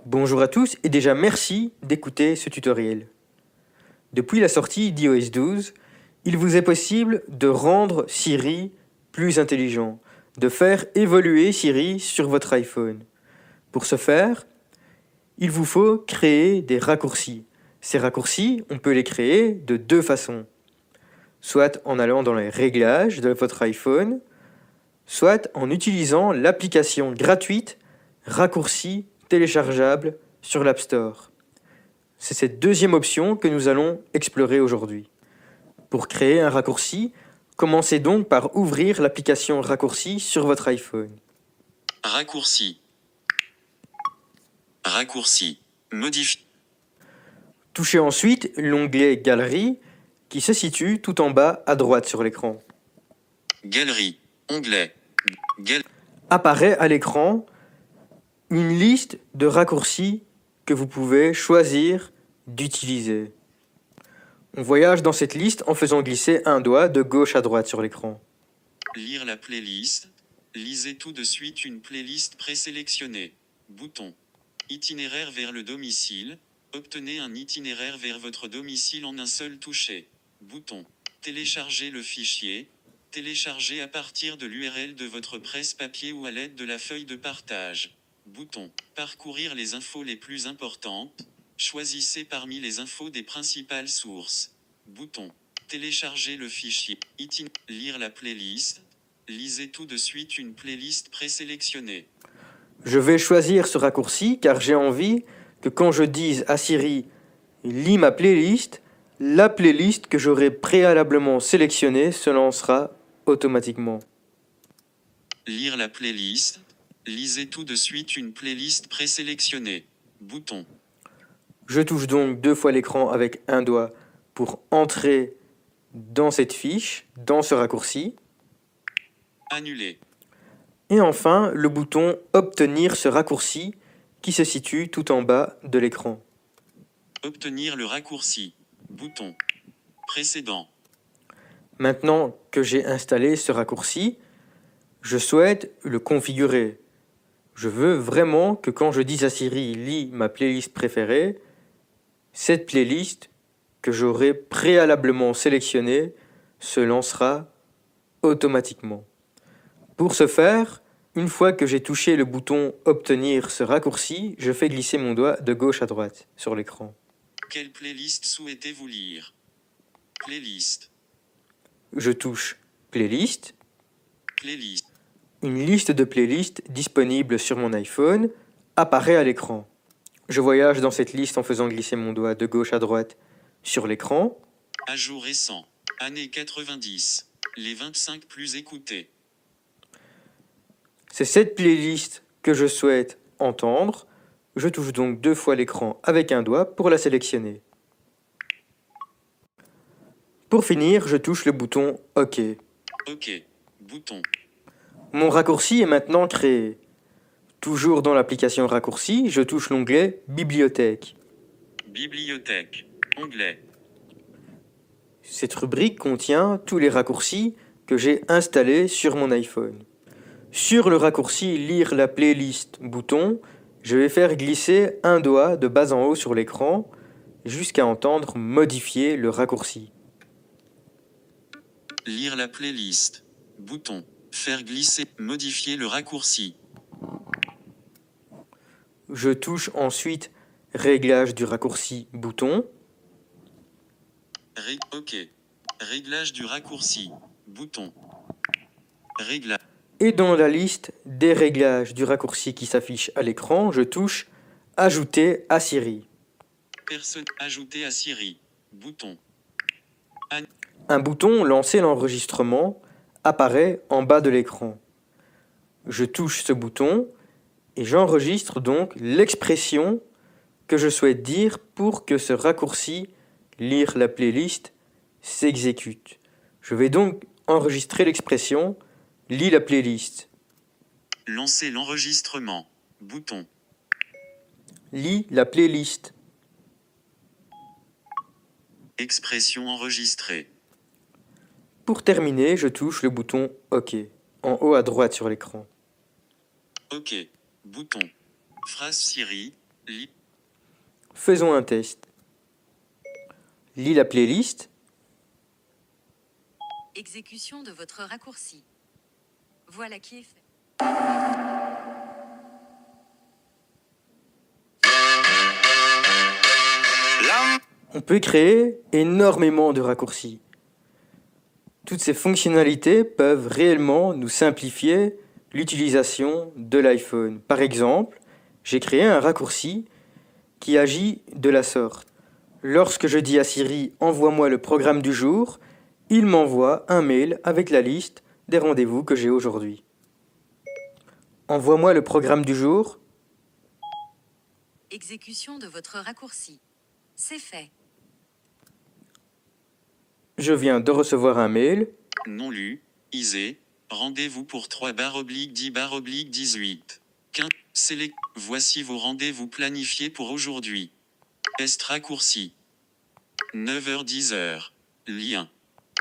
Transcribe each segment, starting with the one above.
Bonjour à tous et déjà merci d'écouter ce tutoriel. Depuis la sortie d'iOS 12, il vous est possible de rendre Siri plus intelligent, de faire évoluer Siri sur votre iPhone. Pour ce faire, il vous faut créer des raccourcis. Ces raccourcis, on peut les créer de deux façons. Soit en allant dans les réglages de votre iPhone, soit en utilisant l'application gratuite Raccourcis téléchargeable sur l'App Store. C'est cette deuxième option que nous allons explorer aujourd'hui. Pour créer un raccourci, commencez donc par ouvrir l'application Raccourcis sur votre iPhone. Raccourci. Raccourci. Modifie. Touchez ensuite l'onglet Galerie qui se situe tout en bas à droite sur l'écran. Galerie. Onglet. Apparaît à l'écran une liste de raccourcis que vous pouvez choisir d'utiliser. On voyage dans cette liste en faisant glisser un doigt de gauche à droite sur l'écran. Lire la playlist. Lisez tout de suite une playlist présélectionnée. Bouton. Itinéraire vers le domicile. Obtenez un itinéraire vers votre domicile en un seul toucher. Bouton. Télécharger le fichier. Télécharger à partir de l'URL de votre presse-papier ou à l'aide de la feuille de partage. Bouton. Parcourir les infos les plus importantes. Choisissez parmi les infos des principales sources. Bouton. Télécharger le fichier. Lire la playlist. Lisez tout de suite une playlist présélectionnée. Je vais choisir ce raccourci car j'ai envie que quand je dise à Siri « Lis ma playlist », la playlist que j'aurai préalablement sélectionnée se lancera automatiquement. Lire la playlist. Lisez tout de suite une playlist présélectionnée. Bouton. Je touche donc deux fois l'écran avec un doigt pour entrer dans cette fiche, dans ce raccourci. Annuler. Et enfin, le bouton « Obtenir ce raccourci » qui se situe tout en bas de l'écran. Obtenir le raccourci. Bouton. Précédent. Maintenant que j'ai installé ce raccourci, je souhaite le configurer. Je veux vraiment que quand je dis à Siri « Lis ma playlist préférée », cette playlist que j'aurai préalablement sélectionnée se lancera automatiquement. Pour ce faire, une fois que j'ai touché le bouton « Obtenir ce raccourci », je fais glisser mon doigt de gauche à droite sur l'écran. Quelle playlist souhaitez-vous lire? Playlist. Je touche « Playlist ». Playlist. Une liste de playlists disponibles sur mon iPhone apparaît à l'écran. Je voyage dans cette liste en faisant glisser mon doigt de gauche à droite sur l'écran. Ajout récent. Années 90. Les 25 plus écoutés. C'est cette playlist que je souhaite entendre. Je touche donc deux fois l'écran avec un doigt pour la sélectionner. Pour finir, je touche le bouton OK. OK. Bouton. Mon raccourci est maintenant créé. Toujours dans l'application Raccourci, je touche l'onglet Bibliothèque. Bibliothèque. Onglet. Cette rubrique contient tous les raccourcis que j'ai installés sur mon iPhone. Sur le raccourci Lire la playlist bouton, je vais faire glisser un doigt de bas en haut sur l'écran jusqu'à entendre modifier le raccourci. Lire la playlist. Bouton. Faire glisser. Modifier le raccourci. Je touche ensuite Réglage du raccourci bouton. OK. Réglage du raccourci. Bouton. Réglage. Et dans la liste des réglages du raccourci qui s'affiche à l'écran, je touche Ajouter à Siri. Personne. Ajouter à Siri. Bouton. Un bouton Lancer l'enregistrement apparaît en bas de l'écran. Je touche ce bouton et j'enregistre donc l'expression que je souhaite dire pour que ce raccourci Lire la playlist s'exécute. Je vais donc enregistrer l'expression Lis la playlist. Lancer l'enregistrement. Bouton. Lis la playlist. Expression enregistrée. Pour terminer, je touche le bouton OK, en haut à droite sur l'écran. OK. Bouton. Phrase Siri. Lis. Faisons un test. Lis la playlist. Exécution de votre raccourci. Voilà qui est fait. On peut créer énormément de raccourcis. Toutes ces fonctionnalités peuvent réellement nous simplifier l'utilisation de l'iPhone. Par exemple, j'ai créé un raccourci qui agit de la sorte. Lorsque je dis à Siri « Envoie-moi le programme du jour », il m'envoie un mail avec la liste des rendez-vous que j'ai aujourd'hui. Envoie-moi le programme du jour. Exécution de votre raccourci. C'est fait. Je viens de recevoir un mail. Non lu. Isé. Rendez-vous pour 3/10/18. 15. Select. Voici vos rendez-vous planifiés pour aujourd'hui. Est raccourci. 9h-10h. Lien.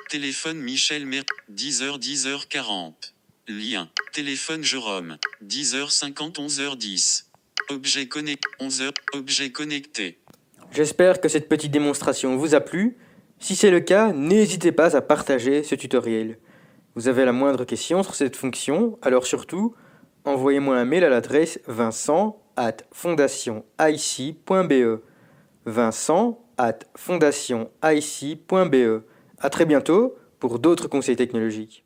Téléphone Michel Mer. 10h-10h40. Lien. Téléphone Jérôme. 10h50 11h10. Objet connecté. 11h. Objet connecté. J'espère que cette petite démonstration vous a plu. Si c'est le cas, n'hésitez pas à partager ce tutoriel. Vous avez la moindre question sur cette fonction, alors surtout, envoyez-moi un mail à l'adresse vincent@fondationic.be. vincent@fondationic.be. À très bientôt pour d'autres conseils technologiques.